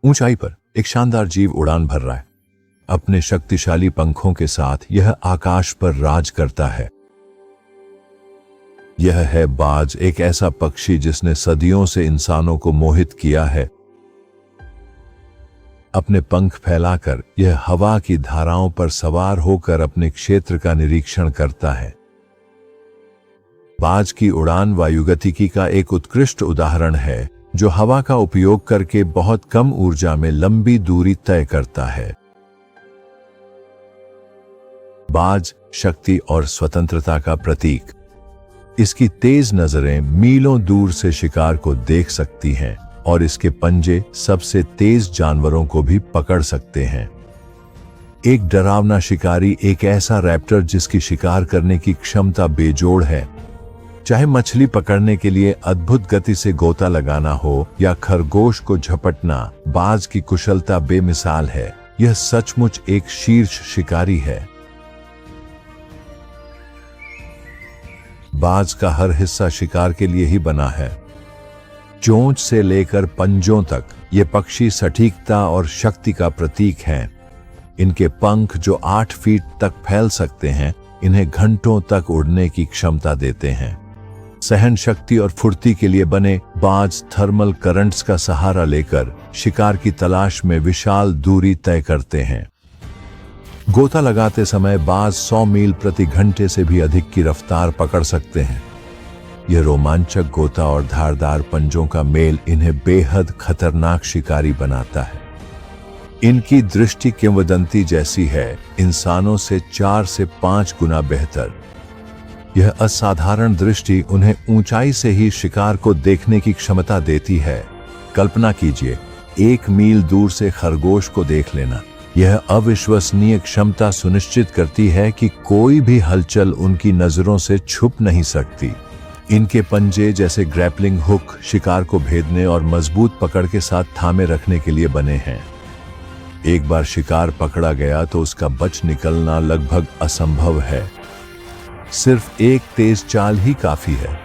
ऊंचाई पर एक शानदार जीव उड़ान भर रहा है। अपने शक्तिशाली पंखों के साथ यह आकाश पर राज करता है। यह है बाज, एक ऐसा पक्षी जिसने सदियों से इंसानों को मोहित किया है। अपने पंख फैलाकर यह हवा की धाराओं पर सवार होकर अपने क्षेत्र का निरीक्षण करता है। बाज की उड़ान वायुगतिकी का एक उत्कृष्ट उदाहरण है, जो हवा का उपयोग करके बहुत कम ऊर्जा में लंबी दूरी तय करता है। बाज शक्ति और स्वतंत्रता का प्रतीक। इसकी तेज नजरें मीलों दूर से शिकार को देख सकती हैं और इसके पंजे सबसे तेज जानवरों को भी पकड़ सकते हैं। एक डरावना शिकारी एक ऐसा रैप्टर जिसकी शिकार करने की क्षमता बेजोड़ है। चाहे मछली पकड़ने के लिए अद्भुत गति से गोता लगाना हो या खरगोश को झपटना, बाज की कुशलता बेमिसाल है। यह सचमुच एक शीर्ष शिकारी है। बाज का हर हिस्सा शिकार के लिए ही बना है। चोंच से लेकर पंजों तक ये पक्षी सटीकता और शक्ति का प्रतीक हैं। इनके पंख जो 8 फीट तक फैल सकते हैं, इन्हें घंटों तक उड़ने की क्षमता देते हैं। सहन शक्ति और फुर्ती के लिए बने बाज थर्मल करंट्स का सहारा लेकर शिकार की तलाश में विशाल दूरी तय करते हैं। गोता लगाते समय बाज 100 मील प्रति घंटे से भी अधिक की रफ्तार पकड़ सकते हैं। यह रोमांचक गोता और धारदार पंजों का मेल इन्हें बेहद खतरनाक शिकारी बनाता है। इनकी दृष्टि किंवदंती जैसी है, इंसानों से 4 से 5 गुना बेहतर। यह असाधारण दृष्टि उन्हें ऊंचाई से ही शिकार को देखने की क्षमता देती है। कल्पना कीजिए, 1 मील दूर से खरगोश को देख लेना। यह अविश्वसनीय क्षमता सुनिश्चित करती है कि कोई भी हलचल उनकी नजरों से छुप नहीं सकती। इनके पंजे जैसे ग्रैपलिंग हुक शिकार को भेदने और मजबूत पकड़ के साथ थामे रखने के लिए बने हैं। एक बार शिकार पकड़ा गया तो उसका बच निकलना लगभग असंभव है। सिर्फ एक तेज चाल ही काफी है।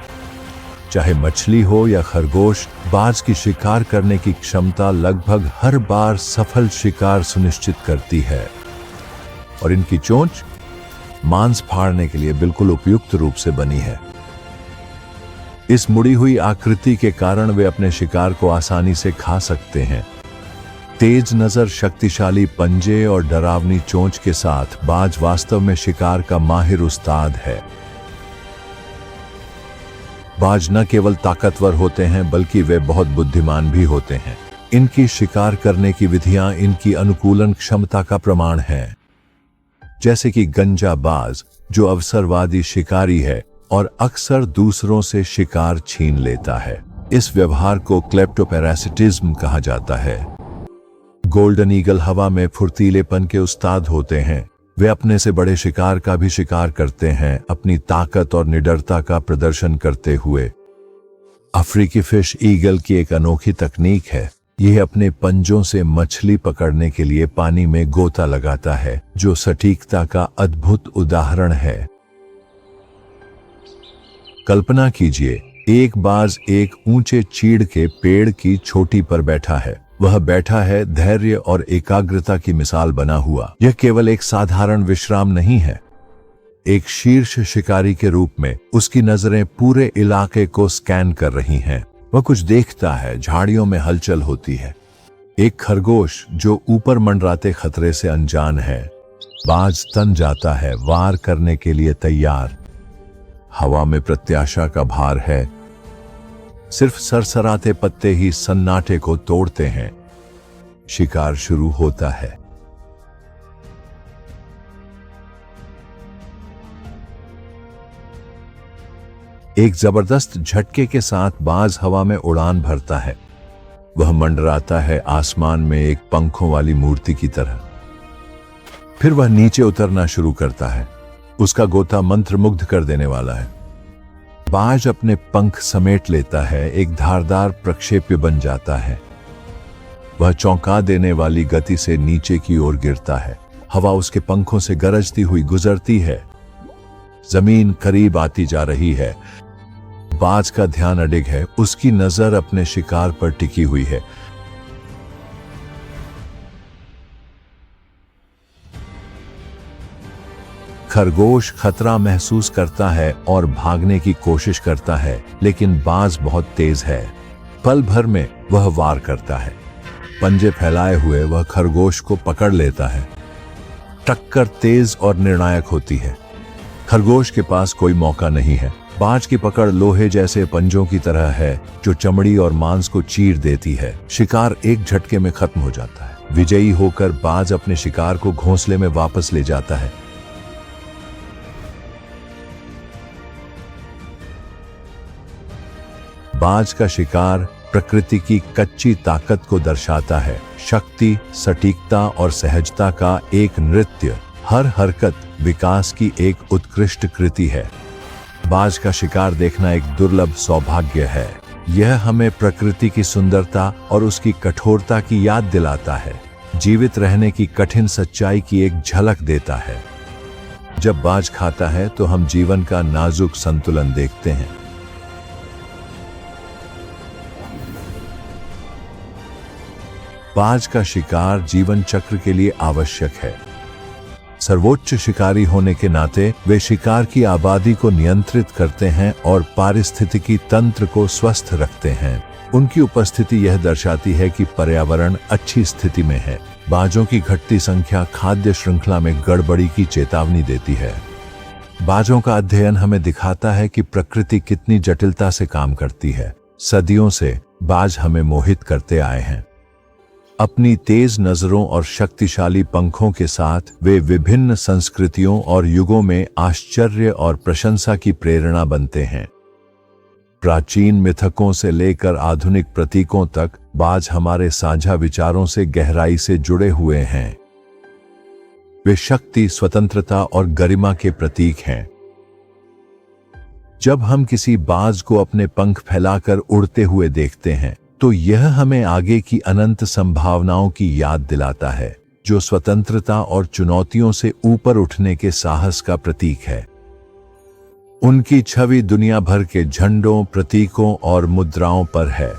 चाहे मछली हो या खरगोश, बाज की शिकार करने की क्षमता लगभग हर बार सफल शिकार सुनिश्चित करती है। और इनकी चोंच मांस फाड़ने के लिए बिल्कुल उपयुक्त रूप से बनी है। इस मुड़ी हुई आकृति के कारण वे अपने शिकार को आसानी से खा सकते हैं। तेज नजर, शक्तिशाली पंजे और डरावनी चोंच के साथ बाज वास्तव में शिकार का माहिर उस्ताद है। बाज न केवल ताकतवर होते हैं, बल्कि वे बहुत बुद्धिमान भी होते हैं। इनकी शिकार करने की विधियां इनकी अनुकूलन क्षमता का प्रमाण है। जैसे कि गंजा बाज, जो अवसरवादी शिकारी है और अक्सर दूसरों से शिकार छीन लेता है। इस व्यवहार को क्लेप्टोपैरासिटिज्म कहा जाता है। गोल्डन ईगल हवा में फुर्तीलेपन के उस्ताद होते हैं। वे अपने से बड़े शिकार का भी शिकार करते हैं, अपनी ताकत और निडरता का प्रदर्शन करते हुए। अफ्रीकी फिश ईगल की एक अनोखी तकनीक है। यह अपने पंजों से मछली पकड़ने के लिए पानी में गोता लगाता है, जो सटीकता का अद्भुत उदाहरण है। कल्पना कीजिए, एक बाज एक ऊंचे चीड़ के पेड़ की चोटी पर बैठा है। वह बैठा है धैर्य और एकाग्रता की मिसाल बना हुआ। यह केवल एक साधारण विश्राम नहीं है। एक शीर्ष शिकारी के रूप में उसकी नजरें पूरे इलाके को स्कैन कर रही हैं। वह कुछ देखता है, झाड़ियों में हलचल होती है। एक खरगोश जो ऊपर मंडराते खतरे से अनजान है। बाज तन जाता है, वार करने के लिए तैयार। हवा में प्रत्याशा का भार है। सिर्फ सरसराते पत्ते ही सन्नाटे को तोड़ते हैं। शिकार शुरू होता है। एक जबरदस्त झटके के साथ बाज हवा में उड़ान भरता है। वह मंडराता है आसमान में एक पंखों वाली मूर्ति की तरह। फिर वह नीचे उतरना शुरू करता है। उसका गोता मंत्रमुग्ध कर देने वाला है। बाज अपने पंख समेट लेता है, एक धारदार प्रक्षेप्य बन जाता है। वह चौंका देने वाली गति से नीचे की ओर गिरता है। हवा उसके पंखों से गरजती हुई गुजरती है। जमीन करीब आती जा रही है। बाज का ध्यान अडिग है, उसकी नजर अपने शिकार पर टिकी हुई है। खरगोश खतरा महसूस करता है और भागने की कोशिश करता है, लेकिन बाज बहुत तेज है। पल भर में वह वार करता है। पंजे फैलाए हुए वह खरगोश को पकड़ लेता है। टक्कर तेज और निर्णायक होती है। खरगोश के पास कोई मौका नहीं है। बाज की पकड़ लोहे जैसे पंजों की तरह है, जो चमड़ी और मांस को चीर देती है। शिकार एक झटके में खत्म हो जाता है। विजयी होकर बाज अपने शिकार को घोंसले में वापस ले जाता है। बाज का शिकार प्रकृति की कच्ची ताकत को दर्शाता है। शक्ति, सटीकता और सहजता का एक नृत्य। हर हरकत विकास की एक उत्कृष्ट कृति है। बाज का शिकार देखना एक दुर्लभ सौभाग्य है। यह हमें प्रकृति की सुंदरता और उसकी कठोरता की याद दिलाता है। जीवित रहने की कठिन सच्चाई की एक झलक देता है। जब बाज खाता है तो हम जीवन का नाजुक संतुलन देखते हैं। बाज का शिकार जीवन चक्र के लिए आवश्यक है। सर्वोच्च शिकारी होने के नाते वे शिकार की आबादी को नियंत्रित करते हैं और पारिस्थितिकी तंत्र को स्वस्थ रखते हैं। उनकी उपस्थिति यह दर्शाती है कि पर्यावरण अच्छी स्थिति में है। बाजों की घटती संख्या खाद्य श्रृंखला में गड़बड़ी की चेतावनी देती है। बाजों का अध्ययन हमें दिखाता है कि प्रकृति कितनी जटिलता से काम करती है। सदियों से बाज हमें मोहित करते आए हैं। अपनी तेज नजरों और शक्तिशाली पंखों के साथ वे विभिन्न संस्कृतियों और युगों में आश्चर्य और प्रशंसा की प्रेरणा बनते हैं। प्राचीन मिथकों से लेकर आधुनिक प्रतीकों तक बाज हमारे साझा विचारों से गहराई से जुड़े हुए हैं। वे शक्ति, स्वतंत्रता और गरिमा के प्रतीक हैं। जब हम किसी बाज को अपने पंख फैलाकर उड़ते हुए देखते हैं तो यह हमें आगे की अनंत संभावनाओं की याद दिलाता है, जो स्वतंत्रता और चुनौतियों से ऊपर उठने के साहस का प्रतीक है। उनकी छवि दुनिया भर के झंडों, प्रतीकों और मुद्राओं पर है।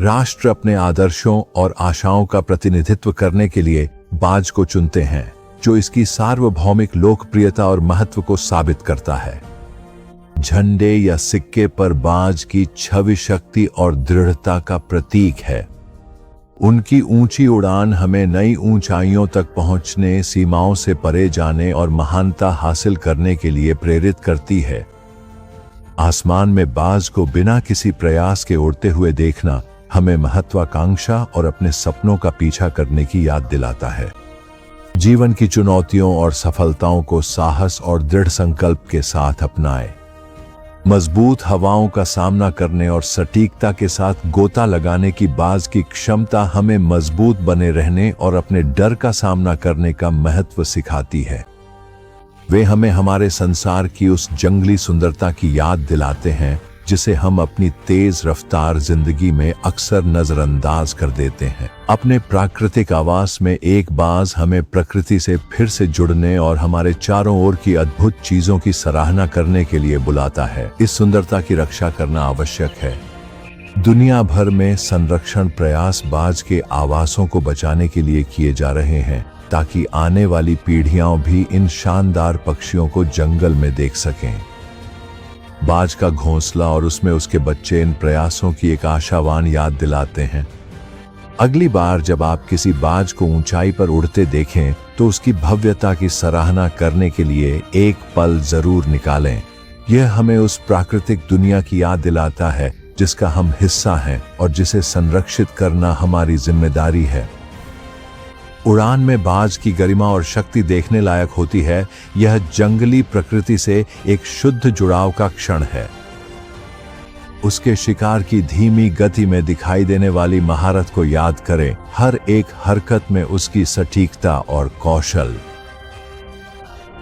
राष्ट्र अपने आदर्शों और आशाओं का प्रतिनिधित्व करने के लिए बाज को चुनते हैं, जो इसकी सार्वभौमिक लोकप्रियता और महत्व को साबित करता है। झंडे या सिक्के पर बाज की छवि शक्ति और दृढ़ता का प्रतीक है। उनकी ऊंची उड़ान हमें नई ऊंचाइयों तक पहुंचने, सीमाओं से परे जाने और महानता हासिल करने के लिए प्रेरित करती है। आसमान में बाज को बिना किसी प्रयास के उड़ते हुए देखना हमें महत्वाकांक्षा और अपने सपनों का पीछा करने की याद दिलाता है। जीवन की चुनौतियों और सफलताओं को साहस और दृढ़ संकल्प के साथ अपनाएं। मजबूत हवाओं का सामना करने और सटीकता के साथ गोता लगाने की बाज की क्षमता हमें मजबूत बने रहने और अपने डर का सामना करने का महत्व सिखाती है। वे हमें हमारे संसार की उस जंगली सुंदरता की याद दिलाते हैं जिसे हम अपनी तेज रफ्तार जिंदगी में अक्सर नजरअंदाज कर देते हैं। अपने प्राकृतिक आवास में एक बाज हमें प्रकृति से फिर से जुड़ने और हमारे चारों ओर की अद्भुत चीजों की सराहना करने के लिए बुलाता है। इस सुंदरता की रक्षा करना आवश्यक है। दुनिया भर में संरक्षण प्रयास बाज के आवासों को बचाने के लिए किए जा रहे हैं, ताकि आने वाली पीढ़ियां भी इन शानदार पक्षियों को जंगल में देख सकें। बाज का घोंसला और उसमें उसके बच्चे इन प्रयासों की एक आशावान याद दिलाते हैं। अगली बार जब आप किसी बाज को ऊंचाई पर उड़ते देखें तो उसकी भव्यता की सराहना करने के लिए एक पल जरूर निकालें। यह हमें उस प्राकृतिक दुनिया की याद दिलाता है जिसका हम हिस्सा हैं और जिसे संरक्षित करना हमारी जिम्मेदारी है। उड़ान में बाज की गरिमा और शक्ति देखने लायक होती है। यह जंगली प्रकृति से एक शुद्ध जुड़ाव का क्षण है। उसके शिकार की धीमी गति में दिखाई देने वाली महारत को याद करें। हर एक हरकत में उसकी सटीकता और कौशल।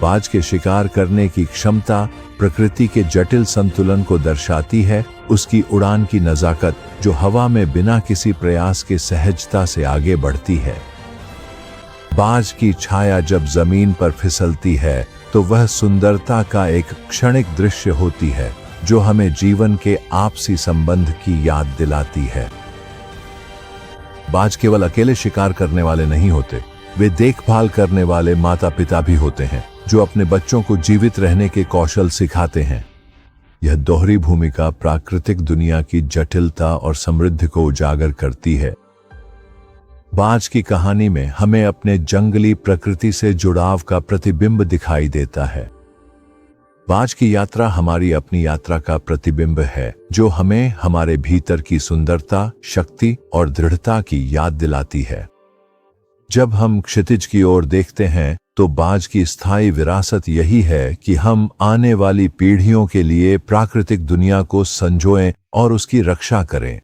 बाज के शिकार करने की क्षमता प्रकृति के जटिल संतुलन को दर्शाती है। उसकी उड़ान की नजाकत जो हवा में बिना किसी प्रयास के सहजता से आगे बढ़ती है। बाज की छाया जब जमीन पर फिसलती है तो वह सुंदरता का एक क्षणिक दृश्य होती है जो हमें जीवन के आपसी संबंध की याद दिलाती है। बाज केवल अकेले शिकार करने वाले नहीं होते, वे देखभाल करने वाले माता पिता भी होते हैं। जो अपने बच्चों को जीवित रहने के कौशल सिखाते हैं। यह दोहरी भूमिका प्राकृतिक दुनिया की जटिलता और समृद्धि को उजागर करती है। बाज की कहानी में हमें अपने जंगली प्रकृति से जुड़ाव का प्रतिबिंब दिखाई देता है। बाज की यात्रा हमारी अपनी यात्रा का प्रतिबिंब है, जो हमें हमारे भीतर की सुंदरता, शक्ति और दृढ़ता की याद दिलाती है। जब हम क्षितिज की ओर देखते हैं तो बाज की स्थायी विरासत यही है कि हम आने वाली पीढ़ियों के लिए प्राकृतिक दुनिया को संजोएं और उसकी रक्षा करें।